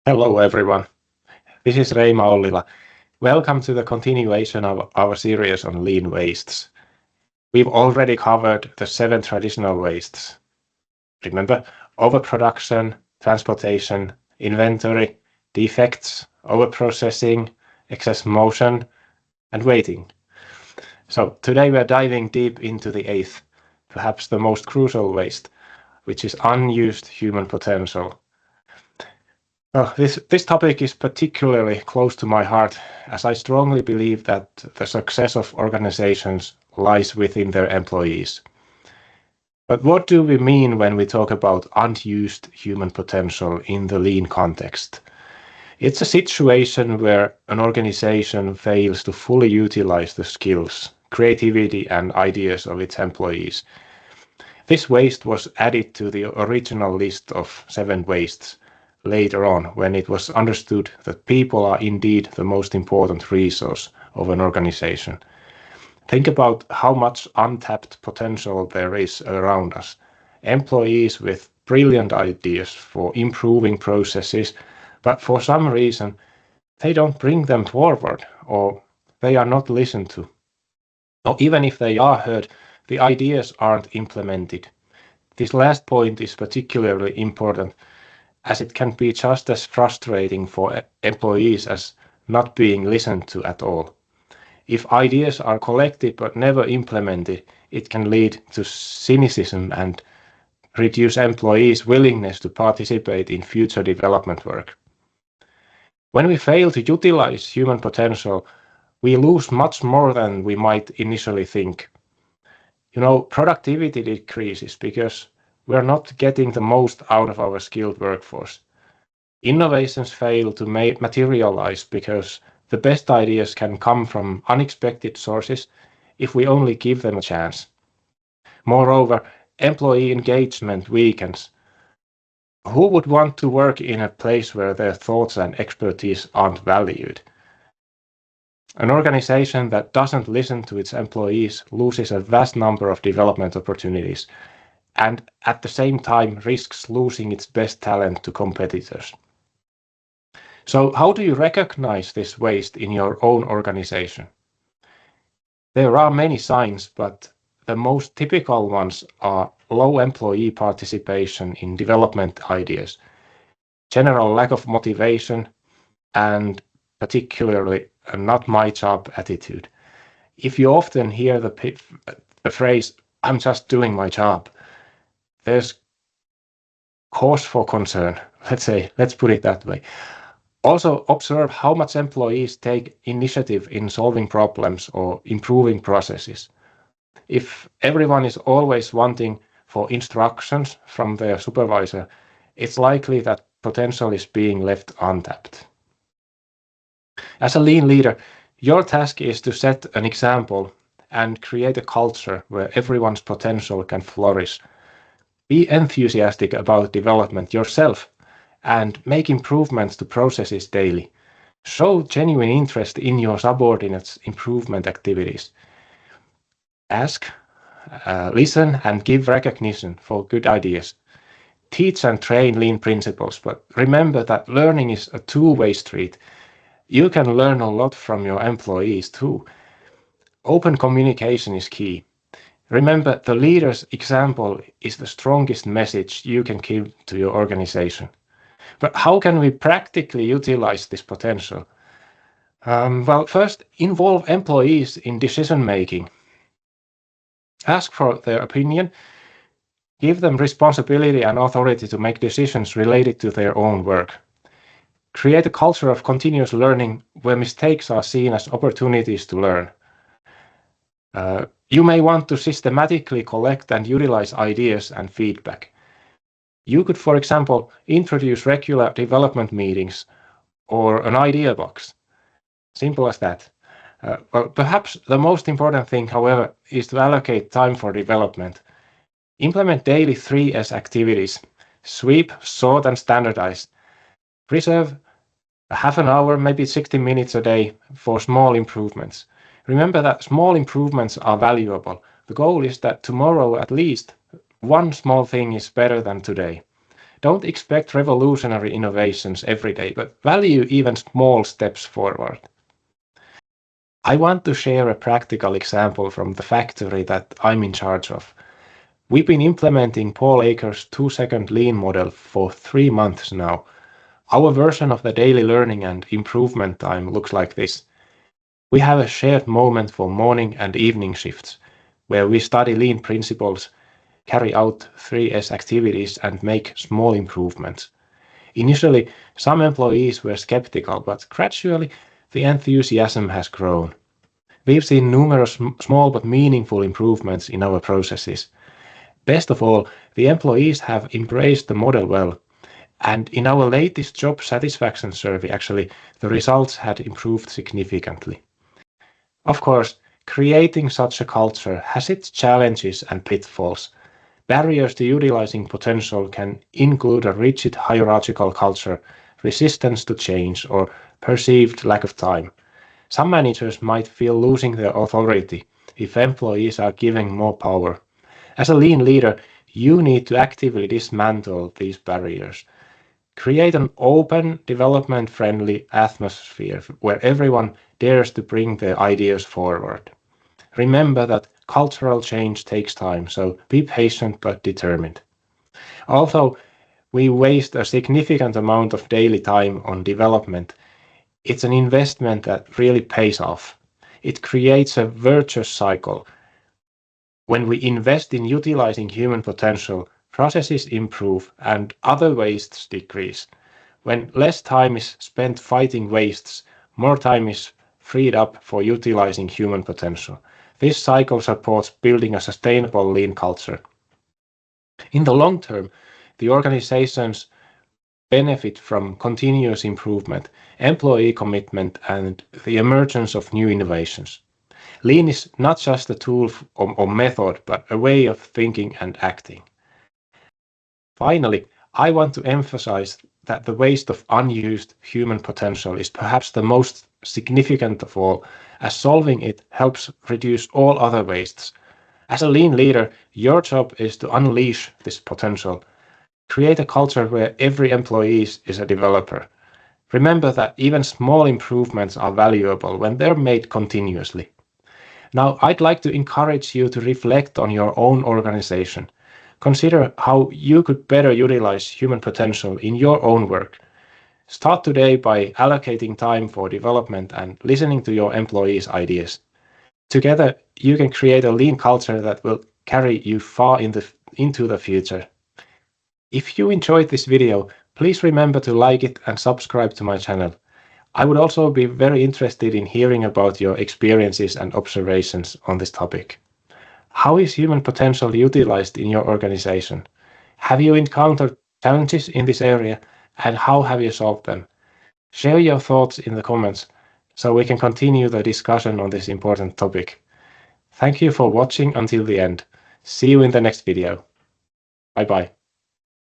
Hello everyone, this is Reima Ollila. Welcome to the continuation of our series on lean wastes. We've already covered the 7 traditional wastes. Remember, overproduction, transportation, inventory, defects, overprocessing, excess motion, and waiting. So today we're diving deep into the 8th, perhaps the most crucial waste, which is unused human potential. This topic is particularly close to my heart, as I strongly believe that the success of organizations lies within their employees. But what do we mean when we talk about unused human potential in the lean context? It's a situation where an organization fails to fully utilize the skills, creativity, and ideas of its employees. This waste was added to the original list of 7 wastes later on, when it was understood that people are indeed the most important resource of an organization. Think about how much untapped potential there is around us. Employees with brilliant ideas for improving processes, but for some reason they don't bring them forward, or they are not listened to. Or even if they are heard, the ideas aren't implemented. This last point is particularly important, as it can be just as frustrating for employees as not being listened to at all. If ideas are collected but never implemented, it can lead to cynicism and reduce employees' willingness to participate in future development work. When we fail to utilize human potential, we lose much more than we might initially think. Productivity decreases because we're not getting the most out of our skilled workforce. Innovations fail to materialize because the best ideas can come from unexpected sources if we only give them a chance. Moreover, employee engagement weakens. Who would want to work in a place where their thoughts and expertise aren't valued? An organization that doesn't listen to its employees loses a vast number of development opportunities, and at the same time risks losing its best talent to competitors. So how do you recognize this waste in your own organization? There are many signs, but the most typical ones are low employee participation in development ideas, general lack of motivation, and particularly a not my job attitude. If you often hear the phrase, "I'm just doing my job," there's cause for concern. Let's put it that way. Also observe how much employees take initiative in solving problems or improving processes. If everyone is always wanting for instructions from their supervisor, it's likely that potential is being left untapped. As a lean leader, your task is to set an example and create a culture where everyone's potential can flourish. Be enthusiastic about development yourself and make improvements to processes daily. Show genuine interest in your subordinates' improvement activities. Ask, listen, and give recognition for good ideas. Teach and train lean principles, but remember that learning is a two-way street. You can learn a lot from your employees too. Open communication is key. Remember, the leader's example is the strongest message you can give to your organization. But how can we practically utilize this potential? First, involve employees in decision-making. Ask for their opinion. Give them responsibility and authority to make decisions related to their own work. Create a culture of continuous learning where mistakes are seen as opportunities to learn. You may want to systematically collect and utilize ideas and feedback. You could, for example, introduce regular development meetings or an idea box. Simple as that. Perhaps the most important thing, however, is to allocate time for development. Implement daily 3S activities: sweep, sort, and standardize. Reserve half an hour, maybe 60 minutes a day for small improvements. Remember that small improvements are valuable. The goal is that tomorrow at least one small thing is better than today. Don't expect revolutionary innovations every day, but value even small steps forward. I want to share a practical example from the factory that I'm in charge of. We've been implementing Paul Akers' 2-second lean model for 3 months now. Our version of the daily learning and improvement time looks like this. We have a shared moment for morning and evening shifts, where we study lean principles, carry out 3S activities, and make small improvements. Initially, some employees were skeptical, but gradually the enthusiasm has grown. We've seen numerous small but meaningful improvements in our processes. Best of all, the employees have embraced the model well, and in our latest job satisfaction survey, actually, the results had improved significantly. Of course, creating such a culture has its challenges and pitfalls. Barriers to utilizing potential can include a rigid hierarchical culture, resistance to change, or perceived lack of time. Some managers might feel losing their authority if employees are given more power. As a lean leader, you need to actively dismantle these barriers. Create an open, development-friendly atmosphere where everyone dares to bring their ideas forward. Remember that cultural change takes time, so be patient but determined. Although we waste a significant amount of daily time on development, it's an investment that really pays off. It creates a virtuous cycle. When we invest in utilizing human potential, processes improve and other wastes decrease. When less time is spent fighting wastes, more time is freed up for utilizing human potential. This cycle supports building a sustainable lean culture. In the long term, the organizations benefit from continuous improvement, employee commitment, and the emergence of new innovations. Lean is not just a tool or method, but a way of thinking and acting. Finally, I want to emphasize that the waste of unused human potential is perhaps the most significant of all, as solving it helps reduce all other wastes. As a lean leader, your job is to unleash this potential. Create a culture where every employee is a developer. Remember that even small improvements are valuable when they're made continuously. Now, I'd like to encourage you to reflect on your own organization. Consider how you could better utilize human potential in your own work. Start today by allocating time for development and listening to your employees' ideas. Together, you can create a lean culture that will carry you far into the future. If you enjoyed this video, please remember to like it and subscribe to my channel. I would also be very interested in hearing about your experiences and observations on this topic. How is human potential utilized in your organization? Have you encountered challenges in this area, and how have you solved them? Share your thoughts in the comments so we can continue the discussion on this important topic. Thank you for watching until the end. See you in the next video. Bye bye.